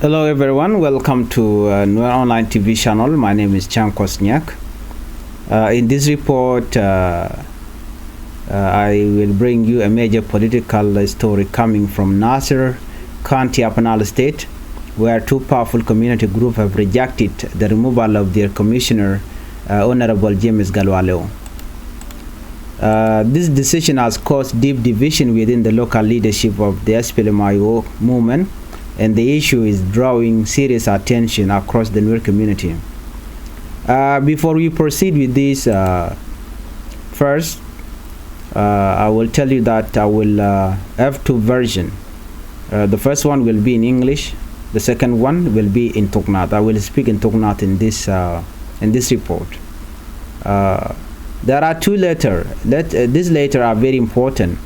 Hello everyone, welcome to Nuer Online TV channel. My name is Cham Kosnyak. In this report, I will bring you a major political story coming from Nasir County, Apanal State, where two powerful community groups have rejected the removal of their commissioner, Honorable James Galwaleo. This decision has caused deep division within the local leadership of the SPLMIO movement, and the issue is drawing serious attention across the Nuer community. Before we proceed with this, first, I will tell you that I will have two versions. The first one will be in English. The second one will be in Toknat. I will speak in Toknat in this report. There are two letters. These letters are very important,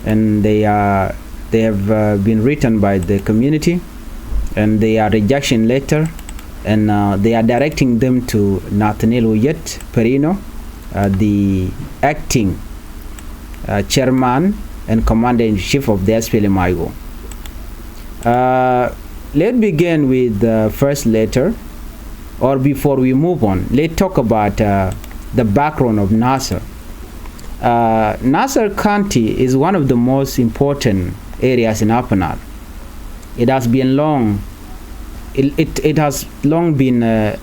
and they have been written by the community, and they are rejection letter, and they are directing them to Nathaniel Oyet Perino, the acting chairman and commander-in-chief of the SPLMIO. Let's begin with the first letter, or before we move on, let's talk about the background of Nasir. Nasir County is one of the most important areas in Apanal. It has been long. It has long been a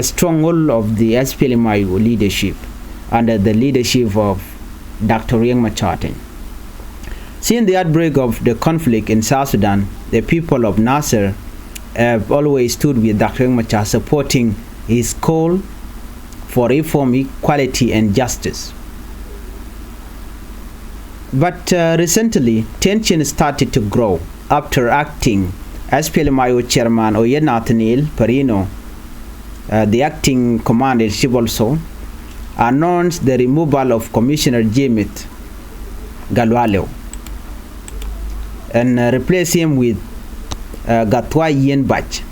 stronghold of the SPLMIO leadership under the leadership of Dr. Riek Machar. Since the outbreak of the conflict in South Sudan, the people of Nasir have always stood with Dr. Riek Machar, supporting his call for reform, equality, and justice. But recently, tension started to grow after acting SPLMIO chairman Oyet Nathaniel Perino, the acting commander-in-chief also, announced the removal of Commissioner James Galwaleo and replaced him with gatluak.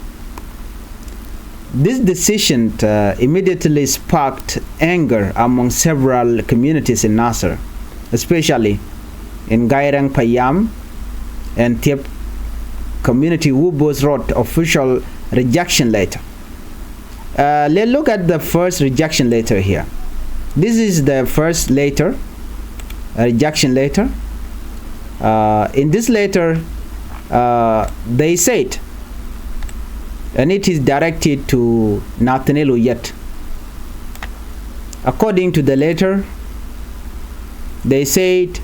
This decision immediately sparked anger among several communities in Nasir, especially in Gairang Payam and Tiep community, who both wrote official rejection letter. Let's look at the first rejection letter here. This is the first letter, rejection letter. In this letter, they said, and it is directed to Nathaniel Oyet. According to the letter, they said,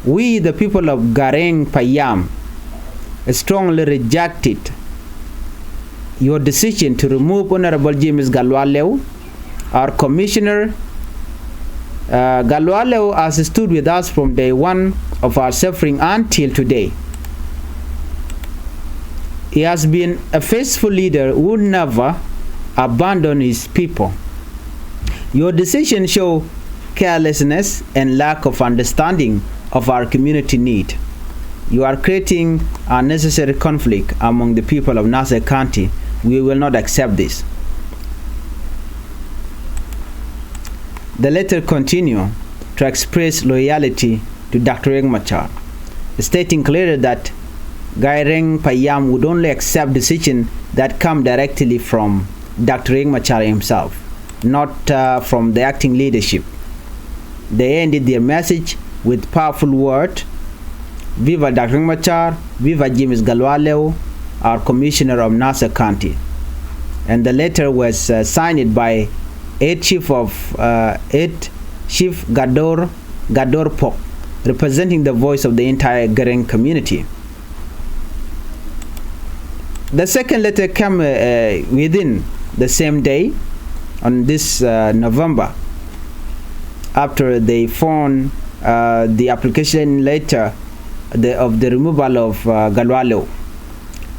"We, the people of Gareng Payam, strongly rejected your decision to remove Honorable James Galwaleo, our commissioner. Galwaleo has stood with us from day one of our suffering until today. He has been a faithful leader who never abandoned his people. Your decision shows carelessness and lack of understanding of our community need. You are creating unnecessary conflict among the people of Nasir County. We will not accept this." The letter continues to express loyalty to Dr. Riek Machar, stating clearly that Gaireng Payam would only accept decisions that come directly from Dr. Riek Machar himself, not from the acting leadership. They ended their message with powerful words: "Viva Dr. Riek Machar, viva James Galwaleo, our commissioner of Nasir County." And the letter was signed by Chief Gador Pok, representing the voice of the entire Gareng community. The second letter came within the same day, on this November, after they found the application letter of the removal of Galwaleo.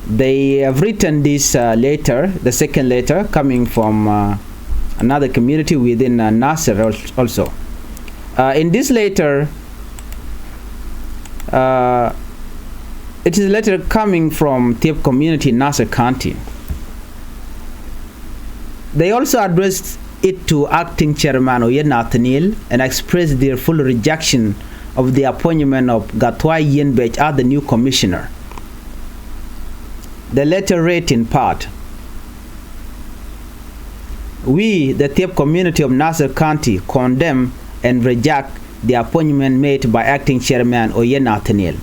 They have written this letter, the second letter, coming from another community within Nasir also. In this letter, it is a letter coming from Tiep community in Nasir County. They also addressed it to acting chairman Oyet Nathaniel and expressed their full rejection of the appointment of Gatluak as the new commissioner. The letter read in part: "We, the Thiep community of Nasir County, condemn and reject the appointment made by Acting Chairman Oyet Nathaniel.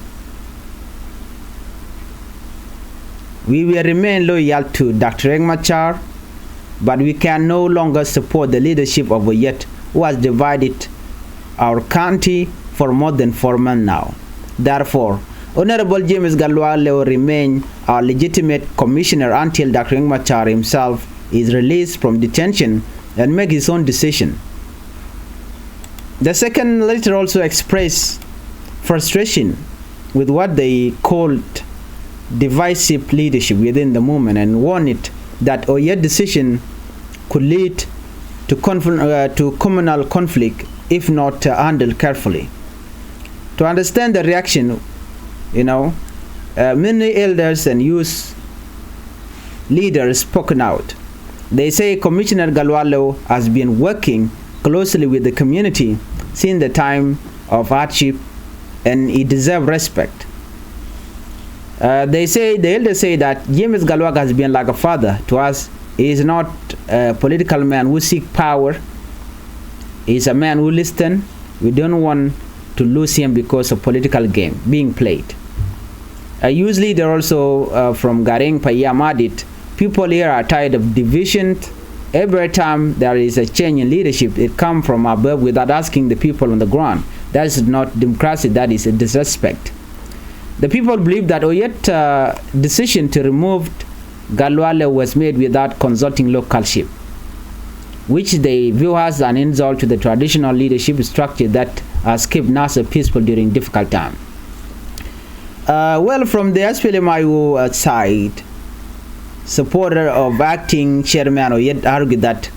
We will remain loyal to Dr. Riek Machar, but we can no longer support the leadership of Oyet, who has divided our county for more than 4 months now. Therefore, Honorable James Gatluak will remain our legitimate commissioner until Dr. Riek Machar himself is released from detention and make his own decision." The second letter also expressed frustration with what they called divisive leadership within the movement and warned that Oyet's decision could lead to communal conflict if not handled carefully. To understand the reaction, many elders and youth leaders spoken out. They say Commissioner Gatluak has been working closely with the community since the time of hardship, and he deserves respect. The elders say that James Gatluak has been like a father to us. He is not a political man who seeks power. He is a man who listens. We don't want to lose him because of political game being played. A youth leader also from Gareng Payam added, "People here are tired of division. Every time there is a change in leadership, it comes from above without asking the people on the ground. That is not democracy, that is a disrespect." The people believe that Oyet's decision to remove Gatluak was made without consulting localship, which they view as an insult to the traditional leadership structure that has kept Nasir peaceful during difficult times. From the SPLMIO side, supporter of Acting Chairman Oyet argued that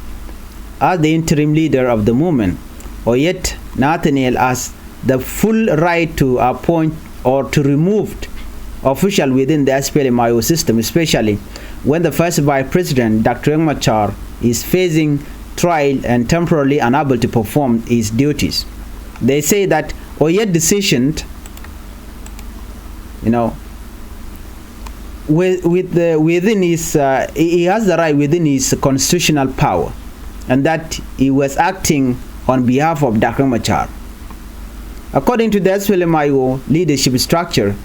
as the interim leader of the movement, Oyet Nathaniel has the full right to appoint or to remove officials within the SPLMIO system, especially when the first vice president, Dr. Riek Machar, is facing trial and temporarily unable to perform his duties. They say that Oyet's decision, within his, he has the right within his constitutional power, and that he was acting on behalf of Dr. Machar. According to the SPLMIO leadership structure,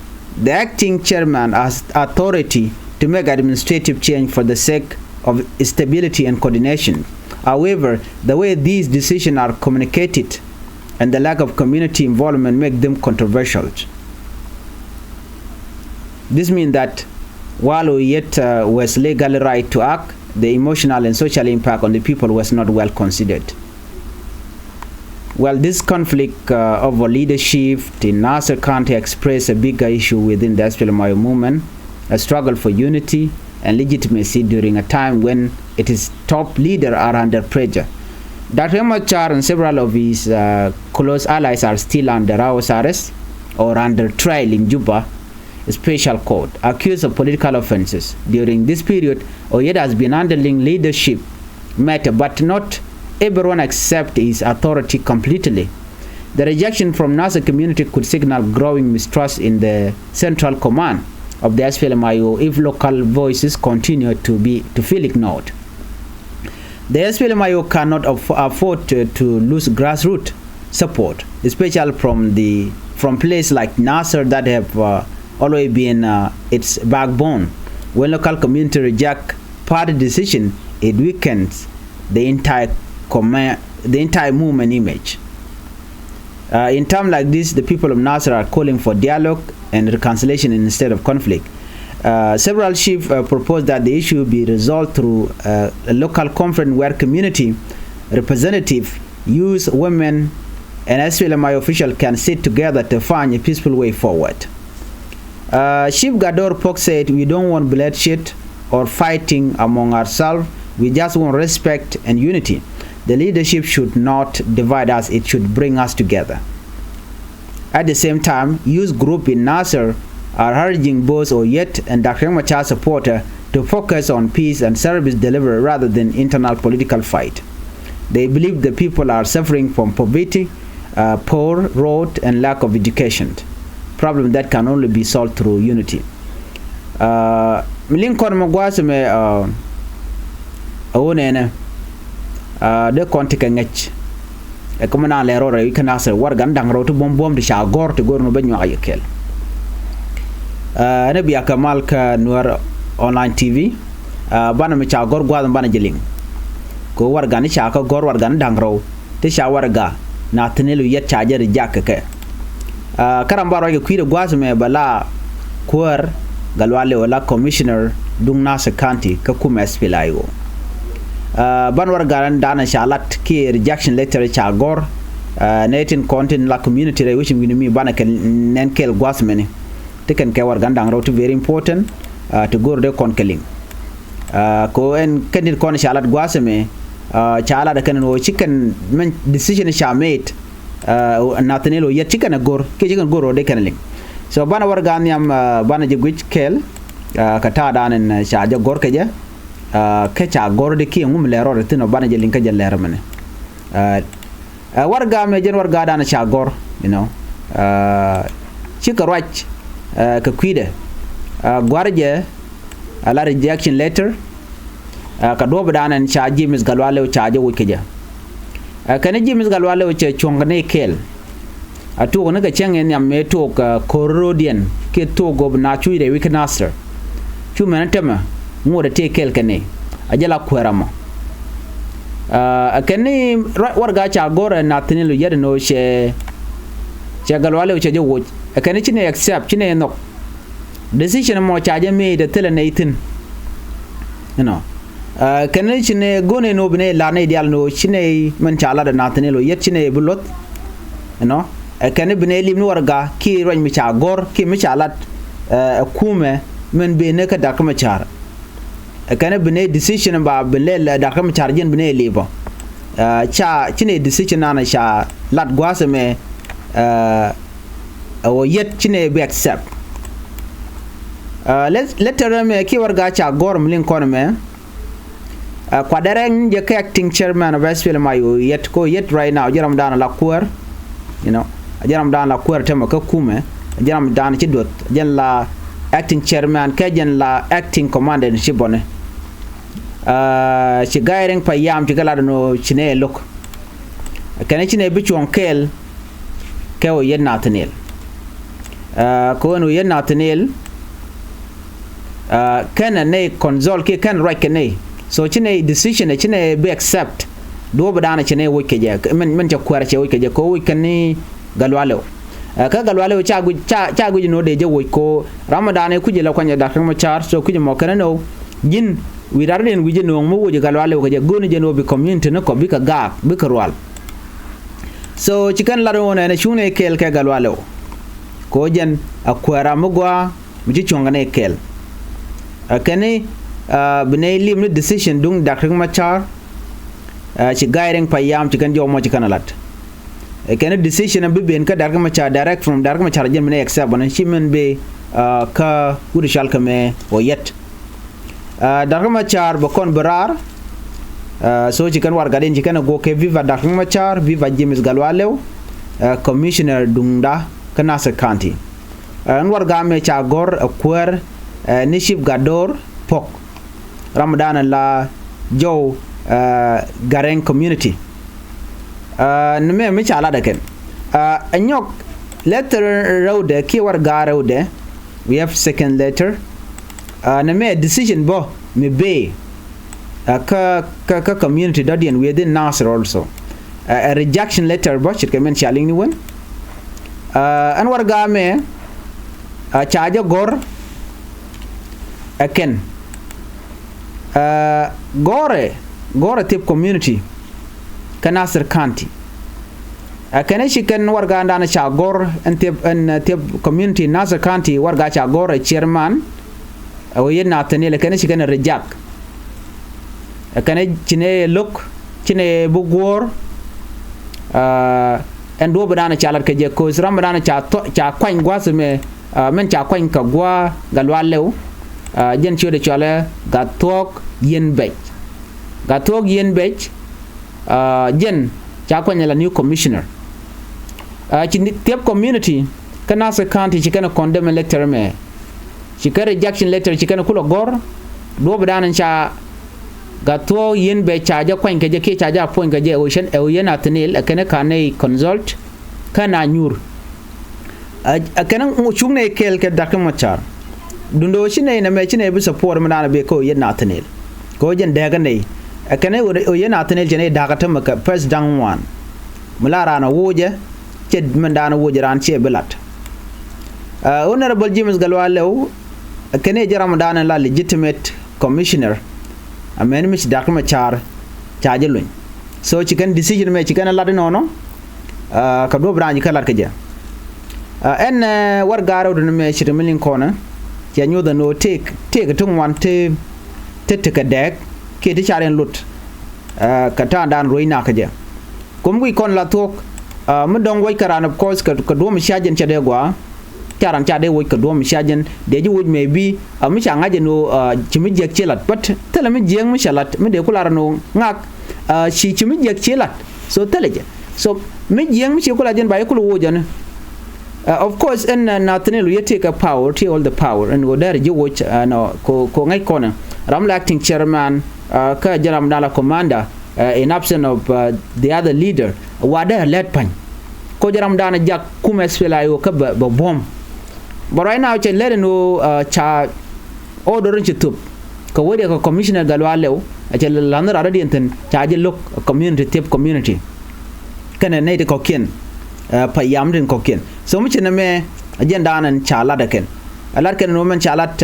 the acting chairman has authority to make administrative change for the sake of stability and coordination. However, the way these decisions are communicated and the lack of community involvement make them controversial. This means that while Oyet was legally right to act, the emotional and social impact on the people was not well considered. Well, this conflict over leadership in Nasir County expressed a bigger issue within the SPLMIO movement, a struggle for unity and legitimacy during a time when its top leaders are under pressure. Dr. Machar and several of his close allies are still under house arrest or under trial in Juba, a special court, accused of political offenses. During this period, Oyet has been handling leadership matter, but not everyone accepts his authority completely. The rejection from Nasir community could signal growing mistrust in the central command of the SPLMIO if local voices continue to feel ignored. The SPLMIO cannot afford to lose grassroots support, especially from places like Nasir that have always been its backbone. When local community reject party decision, it weakens the entire movement image. In times like this, the people of Nasir are calling for dialogue and reconciliation instead of conflict. Several chiefs proposed that the issue be resolved through a local conference where community representatives, youth, women, and SPLMI officials can sit together to find a peaceful way forward. Chief Gador Pok said, "We don't want bloodshed or fighting among ourselves. We just want respect and unity. The leadership should not divide us, it should bring us together." At the same time, youth groups in Nasir are urging both Oyet and Dr. Machar supporters to focus on peace and service delivery rather than internal political fight. They believe the people are suffering from poverty, poor road, and lack of education, problem that can only be solved through unity. milin kon mo gwase me awone de konti ka ngech e ko na lero re kana se war gan dang ro to bom de sha gor to gor no be nyaa yekel ne biya kamal ka Nuer online tv bana mi cha gor gwa bana jeling ko war gan sha ka gor war gan dang ro te sha war ga na tinelu yet cha jer jak ke karam baro ge kwire gwase me bala kwar galwale wala commissioner dung nasa county ka kuma spilayo ban war garan dana shalat ki rejection letter cha gor netin content la community re which mi bana ken nen kel gwasmene teken ke war gandang rotu very important to go de konkeling ko en kendit kon shalat gwasme chala da ken no chicken men decision sha made natanelo yet chicken gor ke chicken goro de keneling so bana war gan yam bana je gwich kel kata danen shaja gor ke je ke cha gor de ki ngum lero de tino bana je linka je lero mene war ga me jen war ga dana cha gor you know chika rach ka kwide gwarje ala rejection letter ka do danen cha James galwale cha je wikeja kana James galwale che chongne kel atu ne ka chengen yam me to ka corrodian ke to gob na chuire wiknaster chu menatema ngode te kel kane ajala kweramo kane warga cha gore na tinilu yede no she galwale che je wo kane chine accept chine no decision mo cha je me de tele neitin you know kane chine gone no bine la ne dial no chine man cha la da na tinilu yet chine bulot you know kane bine lim no warga ki roñ mi cha gor ki mi cha lat kume men be ne ka dak ma char kane bine decision ba bele dak ma char jen bine libo cha chine decision na sha lat gwase me o yet chine be accept letter me ki warga cha gor mlin kon me kwadereng je ka acting chairman of SPL mayo yet ko yet right now jaram dana la kuer you know jaram dan la kuer tema ka kume jaram dan ci dot jen la acting chairman ka jen la acting commander ci bonne ci gayreng pa yam ci gala no ci ne lok kana ci ne bi chon kel ke o yen natanel ko no yen natanel kana ne console ke kan right ne so ci ne decision ci ne be accept do badana ci ne woke je men ja kwara ci woke je ko woke ni galwalo ka galwalo cha gu no de je woy ko ramadan ku je la kwanya da kan char so ku je mo kana no jin wi darden gu je no mo wo je galwalo ko je gonu je no bi community no ko bi ka ga bi ka rwal so chikan la ro ne shune kel ka galwalo ko jen akwara mugwa mi ji chonga ne kel kane bine lim ni decision dung da kan machar ci gayreng payam chikan jo mo chikan lat kene decision be ben ka darga macha direct from darga macha jen mene accept bonan shimen be ka gudu shalka me oyet darga macha ba kon barar so chikan war gaden chikan go ke viva darga macha viva James galwalew commissioner dungda kana sa county war ga me cha gor akwer niship gador pok ramadan la jow gareng community nme me chala da ken anyok letter rode ki war garode we have second letter nme decision bo me be ka community dadian within nasir also a rejection letter bo chit kemen chaling ni won an war ga me chaja gor aken gore tip community kanasir county kana shi kan warga ndana cha gor tip community nasir county warga cha gor chairman o yenna tanele kana shi kan reject kana chine look chine bugwor endo badana cha lar ke je ko sram badana cha kwany gwas me men cha kwany ka gwa galwalew jen chode chale gatluak yen bech jen cha kwanya la new commissioner chi tip community kana sa county chi kana condemn letter me chika rejection letter chika kulo gor do badan cha gato yin be chaja kwen ke je ke chaja point ke je ocean e yen atnil akene kane consult kana nyur akene chungne kel ke dak machar dundo shine na me chine bi support mana be ko yen atnil ko jen daga ne akene o yen atnil jene daga tam ka first down one mulara na woje che mandana woje ran che belat honorable James Galwalew akene jaram dana la legitimate commissioner amen mi dak ma char chaje luñ so chicken decision me chicken la no ka do branji kala ka ja en war garo do me chir milin kona ya nyu da no take tung wan te ka dek ke ti charen lut ka ta dan roina ka ja kum wi kon la tok mu dong wai karan of course ka do mi shajen chade gwa charan chade wo ka do mi shajen de ji wo me bi mi changa je no chimi jek chelat but tele mi jeng mi shalat mi de kula no ngak chi chimi jek chelat so teleje so mi jeng mi kula jen ba kula wo jan of course en nathaniel you take a power to all the power and go there you watch no ko ngai kona ram acting chairman ka jaram dala commander in absence of the other leader wada led pan ko jaram dana jak kumes fela yo ka ba bom but right now che let no cha order chitup ko wodi ko commissioner galwalew che landra already enten cha je look community tip community kana ne de ko ken payam den ko ken so mu chena me agenda nan cha la da ken alat ken no men cha lat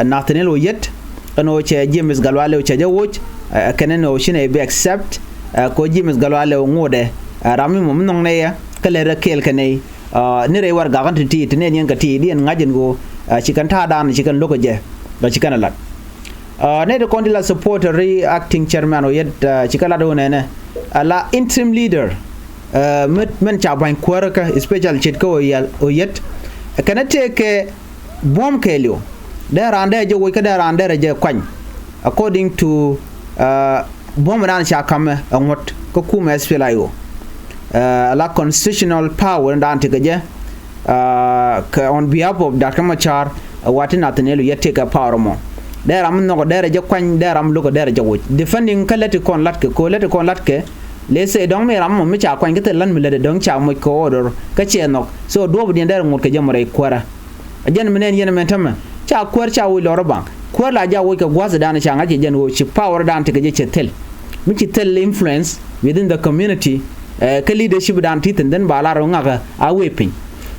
nathaniel oyet no che James galwalew che je woch ken no shine be accept ko James galwalew ngode rami mum nong ne ya kale ra kel kanai ni re war gagan ti ne nyen ka ti dien ngajen go chikan ta dan chikan lokoje ba chikan lat ne de kondila support acting chairman oyet chikala do ne ala interim leader men cha ban kwarka special chit ko oyet kana take bom kelio there ande je wo ka there ande je kwan according to bom ran cha kam ngot ko kuma spelayo la constitutional power and antigaje on behalf of Dr. Machar watin Nathaniel yet take a power mo there am no there je kwan there am look there je wo defending kalati kon latke ko lati kon latke le se dong me ram mo mi cha kwan ke lan mi le dong cha mo ko order ka che no so do bu der ngut ke jamore kwara ajen menen yen men tam cha kwar cha wo loro bang kwar la ja wo ke gwaza dan cha ngaje jen wo chi power dan te ke che tel mi chi tel influence within the community ka leadership dan titin den bala ro ngaga a wepin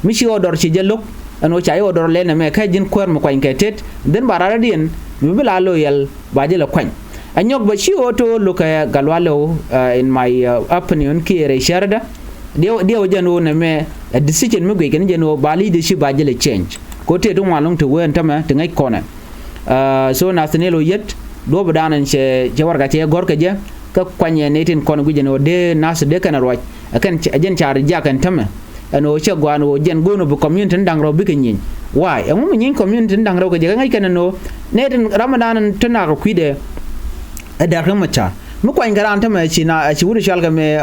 mi shi odor chi jelok ano cha odor le na me ka jin kwar mo kwan ke tet den bara radien mi bala loyal ba je la kwan anyok ba shi oto loka galwalo in my opinion ki re sharda dio jano na me decision mi gwe ken jeno ba leadership ba je le change ko te dum walong to wen tama te ngai kona so Nathaniel oyet do badanan che warga che gorka je ka kwanye netin kon gujeno de nas de kana roj kan ajen char ja kan tama ano che gwano jen gono bu community ndang ro bikin why e mum nyin community ndang ro ga je ngai kana no netin ramadan tana ko kwide da kan macha mu kwan garan tama chi na chi wuri shalga me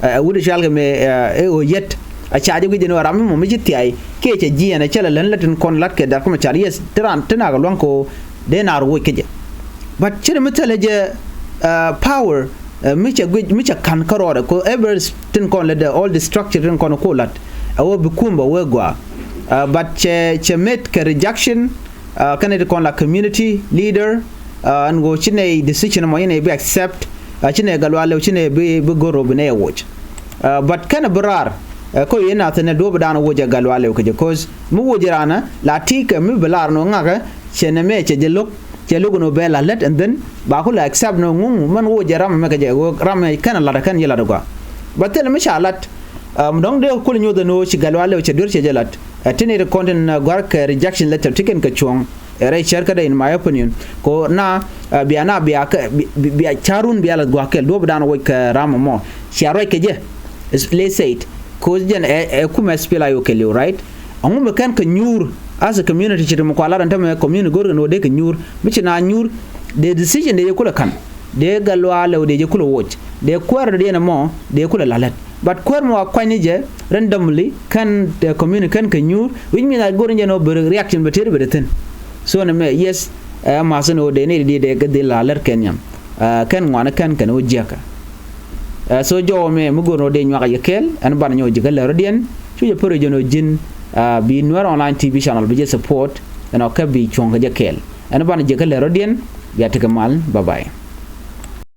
e oyet a chaje gujeno ram mu mi jitti ai ke che ji na chala lan latin kon lat ke da kan macha yes tana ga lon ko de na ro ke je but chire mutale je power micha kan karora ko ever tin kon le all the structure tin kon ko lat awo bikumba wegwa but che met ka rejection kan kon la community leader and go chine decision mo yene be accept chine galwale chine be goro bne watch but kana barar ko yena tane do badana woja galwale ko je cause mu wojirana la tika mi balar no ngaka chene me che jelok che lugo no bela let and then ba ko la accept no ngung man wo jaram me ka je go ram kana la kan yela do ga batel me shalat dong de ko nyu de no ci galwale che dur che jelat tini de content gwark rejection letter tiken ka chong re share kada in my opinion ko na biana biya charun biya la gwakel do dan wo ka ram mo sharo ke je let's say it ko jen kuma spela yo kelio right angu me kan ka nyur as a community chiri mkwala ranta me community gorga no de nyur michi na nyur de decision de kula kan de galwala de kula watch de kwar de na mo de kula lalat but kwer mo kwani je randomly kan the community kan kanyur which means that go no reaction beter beten so na me yes ma sano de ne de de la ler kenyam kan ngwana kan kan ojaka so jo me mu go no de nyaka yekel an ban nyo jigal rodien chu je poro jono jin bi Nuer online tv channel bi je support and okabi chonga jekel an ban jigal rodien ya tikamal bye bye